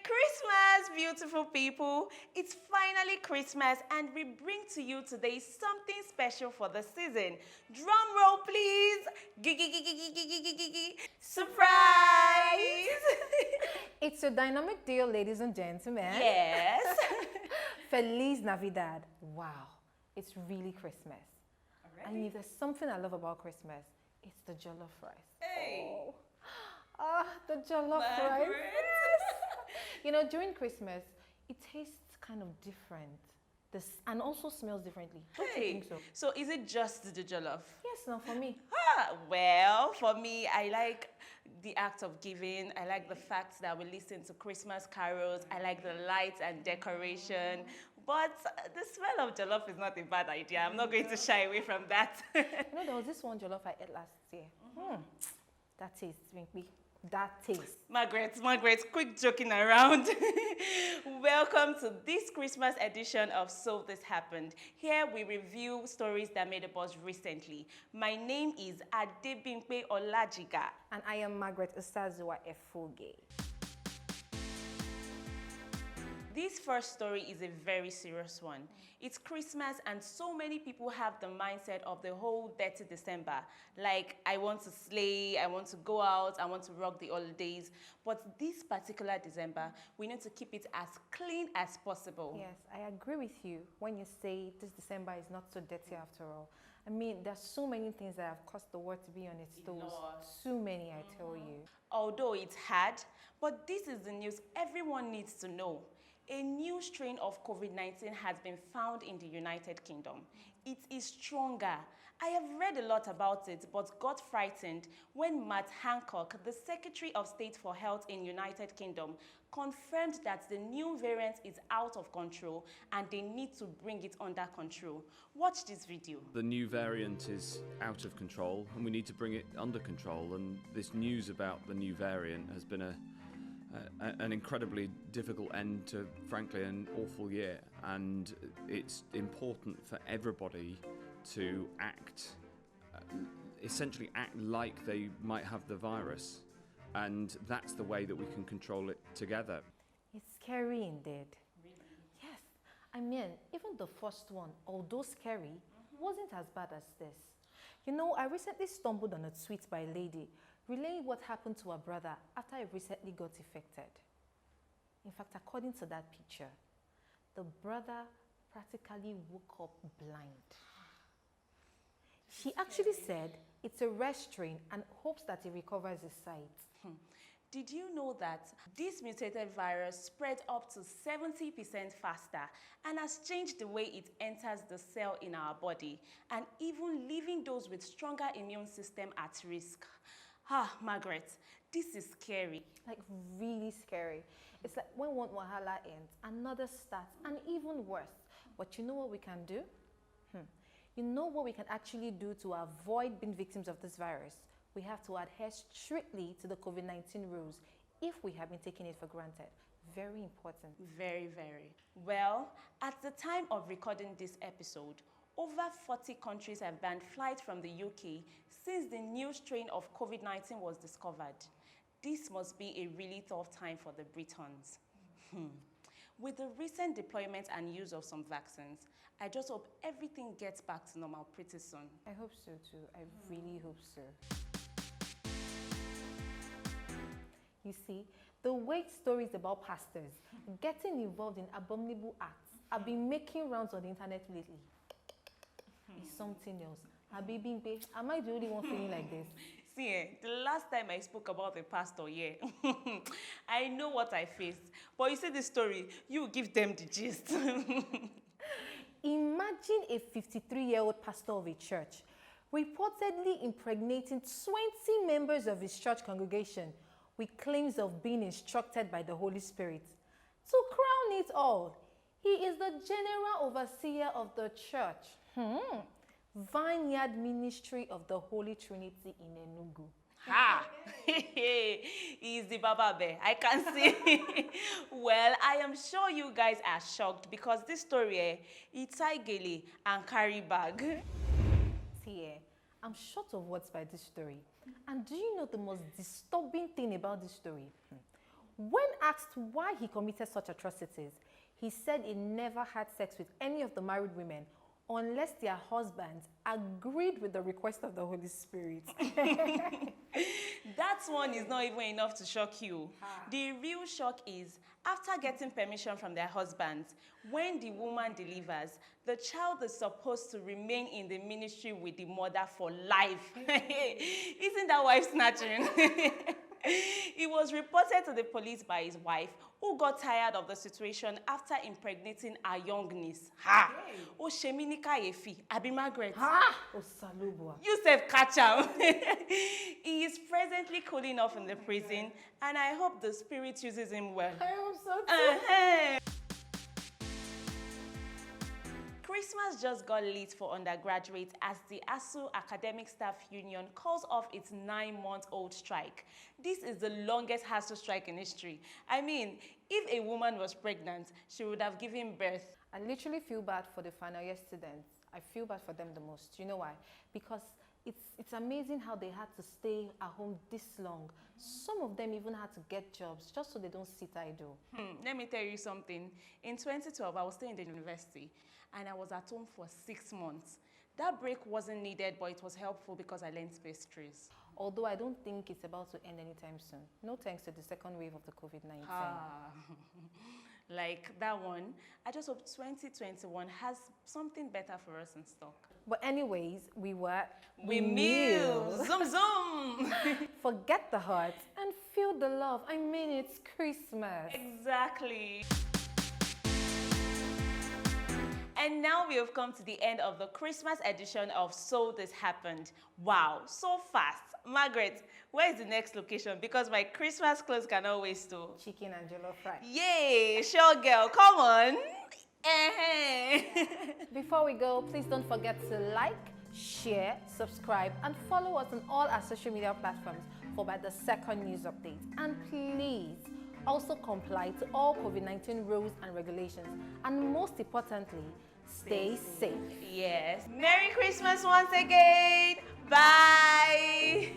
Christmas, beautiful people. It's finally Christmas and we bring to you today something special for the season. Drum roll, please. Surprise! It's a dynamic deal, ladies and gentlemen. Yes. Feliz Navidad. Wow, it's really Christmas. Already? And if there's something I love about Christmas, it's the jollof rice. Hey. Oh. The jollof rice. Margaret. You know, during Christmas, it tastes kind of different. And also smells differently. Don't you think so? So is it just the jollof? Yes, no, for me. Well, for me, I like the act of giving. I like the fact that we listen to Christmas carols. I like the lights and decoration. But the smell of jollof is not a bad idea. I'm not going to shy away from that. You know, there was this one jollof I ate last year. That tastes, Winkby. That taste. Margaret, quick joking around. Welcome to this Christmas edition of So This Happened. Here we review stories that made a buzz recently. My name is Adebimpe Olajiga. And I am Margaret Osazuwa Efuge. This first story is a very serious one. It's Christmas and so many people have the mindset of the whole Dettydecember. Like, I want to slay, I want to go out, I want to rock the holidays. But this particular December, we need to keep it as clean as possible. Yes, I agree with you when you say this December is not so dirty after all. I mean, there's so many things that have caused the world to be on its toes. Too many, I tell you. Although it's hard, but this is the news everyone needs to know. A new strain of COVID-19 has been found in the United Kingdom. It is stronger. I have read a lot about it, but got frightened when Matt Hancock, the Secretary of State for Health in United Kingdom, confirmed that the new variant is out of control and they need to bring it under control. Watch this video. The new variant is out of control and we need to bring it under control, and this news about the new variant has been an incredibly difficult end to, frankly, an awful year, and it's important for everybody to essentially act like they might have the virus, and that's the way that we can control it together. It's scary indeed. Really? Yes. I mean, even the first one, although scary, wasn't as bad as this. You know, I recently stumbled on a tweet by a lady relaying what happened to her brother after he recently got infected. In fact, according to that picture, the brother practically woke up blind. She actually said it's a rare strain and hopes that he recovers his sight. Did you know that this mutated virus spread up to 70% faster and has changed the way it enters the cell in our body, and even leaving those with stronger immune system at risk? Margaret, this is scary. Like, really scary. It's like when one wahala ends, another starts, and even worse. But you know what we can do? You know what we can actually do to avoid being victims of this virus? We have to adhere strictly to the COVID-19 rules if we have been taking it for granted. Very important. Very, very. Well, at the time of recording this episode, over 40 countries have banned flights from the UK since the new strain of COVID-19 was discovered. This must be a really tough time for the Britons. With the recent deployment and use of some vaccines, I just hope everything gets back to normal pretty soon. I hope so too. I really hope so. You see, the weight stories about pastors getting involved in abominable acts have been making rounds on the internet lately. It's something else. Abibimpe, am I the only one feeling like this? See, the last time I spoke about the pastor, I know what I faced. But you see the story, you give them the gist. Imagine a 53-year-old pastor of a church reportedly impregnating 20 members of his church congregation with claims of being instructed by the Holy Spirit. To crown it all, he is the general overseer of the church. Vineyard Ministry of the Holy Trinity in Enugu. He's the Baba Bear. I can see. Well, I am sure you guys are shocked because this story, it's gele and carry bag. See, I'm short of words by this story. And do you know the most disturbing thing about this story? When asked why he committed such atrocities, he said he never had sex with any of the married women unless their husbands agreed with the request of the Holy Spirit. That one is not even enough to shock you. The real shock is, after getting permission from their husbands, when the woman delivers, the child is supposed to remain in the ministry with the mother for life. Isn't that wife-snatching? It was reported to the police by his wife, who got tired of the situation after impregnating her young niece. Ha! O Shemini Kayefi, Abi Margaret. Ha! Osalubwa. You self catch him. He is presently cooling off in the prison, and I hope the spirit uses him well. I hope so too. Christmas just got lit for undergraduates as the ASUU Academic Staff Union calls off its 9-month-old strike. This is the longest ASUU strike in history. I mean, if a woman was pregnant, she would have given birth. I literally feel bad for the final year students. I feel bad for them the most. You know why? Because it's amazing how they had to stay at home this long. Some of them even had to get jobs just so they don't sit idle. Let me tell you something. In 2012, I was still in the university and I was at home for 6 months. That break wasn't needed, but it was helpful because I learned pastries. Although I don't think it's about to end anytime soon. No thanks to the second wave of the COVID-19. Like that one. I just hope 2021 has something better for us in stock. But anyways, we muse. Zoom, zoom. Forget the hurt and feel the love. I mean, it's Christmas. Exactly. And now we have come to the end of the Christmas edition of So This Happened. Wow, so fast. Margaret, where is the next location? Because my Christmas clothes cannot wait to. Chicken and jollof rice. Yay, sure girl, come on. Before we go, please don't forget to like, share, subscribe, and follow us on all our social media platforms for by the second news update. And please also comply to all COVID-19 rules and regulations. And most importantly, stay safe. Yes. Merry Christmas once again. Bye.